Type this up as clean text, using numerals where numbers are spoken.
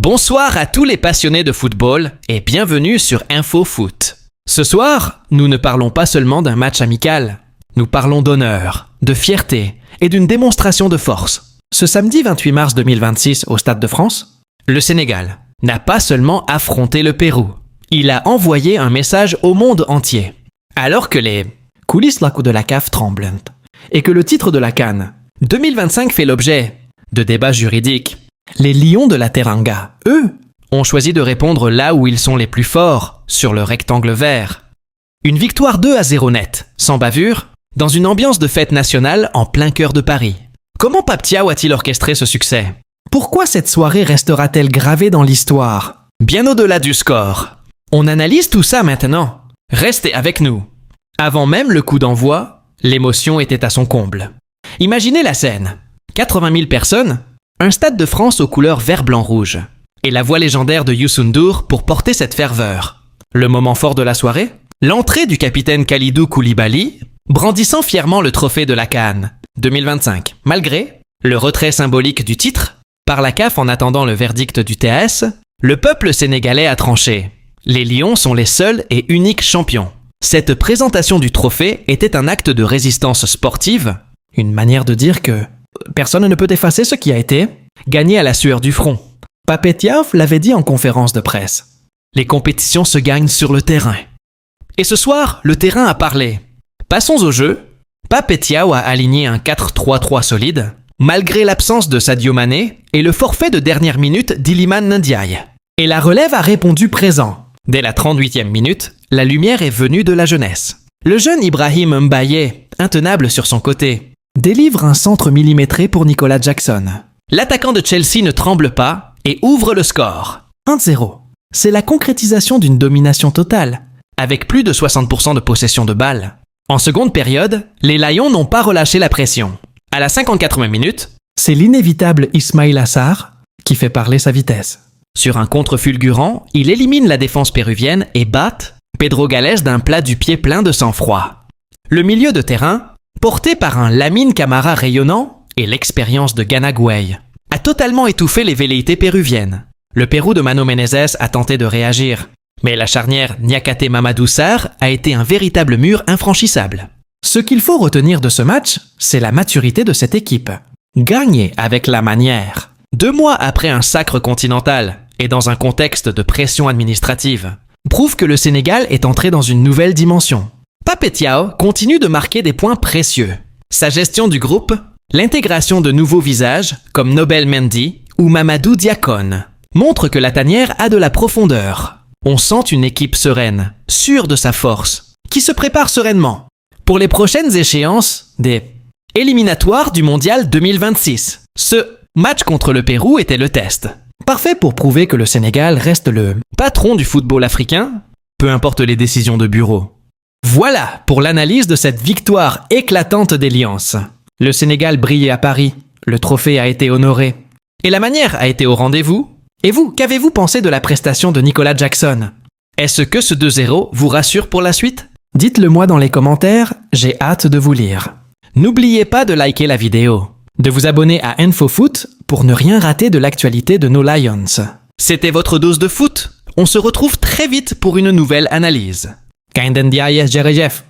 Bonsoir à tous les passionnés de football et bienvenue sur InfoFoot. Ce soir, nous ne parlons pas seulement d'un match amical. Nous parlons d'honneur, de fierté et d'une démonstration de force. Ce samedi 28 mars 2026 au Stade de France, le Sénégal n'a pas seulement affronté le Pérou, il a envoyé un message au monde entier. Alors que les coulisses de la CAF tremblent et que le titre de la CAN 2025 fait l'objet de débats juridiques, les Lions de la Teranga, eux, ont choisi de répondre là où ils sont les plus forts, sur le rectangle vert. Une victoire 2-0 net, sans bavure, dans une ambiance de fête nationale en plein cœur de Paris. Comment Pape Thiaw a-t-il orchestré ce succès? Pourquoi cette soirée restera-t-elle gravée dans l'histoire? Bien au-delà du score. On analyse tout ça maintenant. Restez avec nous. Avant même le coup d'envoi, l'émotion était à son comble. Imaginez la scène. 80 000 personnes, un stade de France aux couleurs vert-blanc-rouge, et la voix légendaire de Youssou N'Dour pour porter cette ferveur. Le moment fort de la soirée? L'entrée du capitaine Kalidou Koulibaly, brandissant fièrement le trophée de la CAN 2025, malgré le retrait symbolique du titre par la CAF en attendant le verdict du TAS, le peuple sénégalais a tranché. Les Lions sont les seuls et uniques champions. Cette présentation du trophée était un acte de résistance sportive, une manière de dire que personne ne peut effacer ce qui a été gagné à la sueur du front. Pape Thiaw l'avait dit en conférence de presse. Les compétitions se gagnent sur le terrain. Et ce soir, le terrain a parlé. Passons au jeu. Pape Thiaw a aligné un 4-3-3 solide, malgré l'absence de Sadio Mané et le forfait de dernière minute d'Iliman Ndiaye. Et la relève a répondu présent. Dès la 38e minute, la lumière est venue de la jeunesse. Le jeune Ibrahim Mbaye, intenable sur son côté, délivre un centre millimétré pour Nicolas Jackson. L'attaquant de Chelsea ne tremble pas et ouvre le score. 1-0. C'est la concrétisation d'une domination totale, avec plus de 60% de possession de balle. En seconde période, les Lions n'ont pas relâché la pression. À la 54e minute, c'est l'inévitable Ismaïla Sarr qui fait parler sa vitesse. Sur un contre fulgurant, il élimine la défense péruvienne et bat Pedro Gallès d'un plat du pied plein de sang-froid. Le milieu de terrain, porté par un Lamine Camara rayonnant et l'expérience de Gana Gueye, a totalement étouffé les velléités péruviennes. Le Pérou de Mano Menezes a tenté de réagir, mais la charnière Niakate Mamadou Sarr a été un véritable mur infranchissable. Ce qu'il faut retenir de ce match, c'est la maturité de cette équipe. Gagner avec la manière. 2 mois après un sacre continental et dans un contexte de pression administrative, prouve que le Sénégal est entré dans une nouvelle dimension. Pape Thiaw continue de marquer des points précieux. Sa gestion du groupe, l'intégration de nouveaux visages comme Nobel Mendy ou Mamadou Diakone, montre que la tanière a de la profondeur. On sent une équipe sereine, sûre de sa force, qui se prépare sereinement pour les prochaines échéances des éliminatoires du Mondial 2026. Ce match contre le Pérou était le test. Parfait pour prouver que le Sénégal reste le patron du football africain, peu importe les décisions de bureau. Voilà pour l'analyse de cette victoire éclatante des Lions. Le Sénégal brillait à Paris, le trophée a été honoré, et la manière a été au rendez-vous. Et vous, qu'avez-vous pensé de la prestation de Nicolas Jackson? Est-ce que ce 2-0 vous rassure pour la suite? Dites-le moi dans les commentaires, j'ai hâte de vous lire. N'oubliez pas de liker la vidéo, de vous abonner à InfoFoot pour ne rien rater de l'actualité de nos Lions. C'était votre dose de foot. On se retrouve très vite pour une nouvelle analyse. Kainden Ndiaye Jerejef.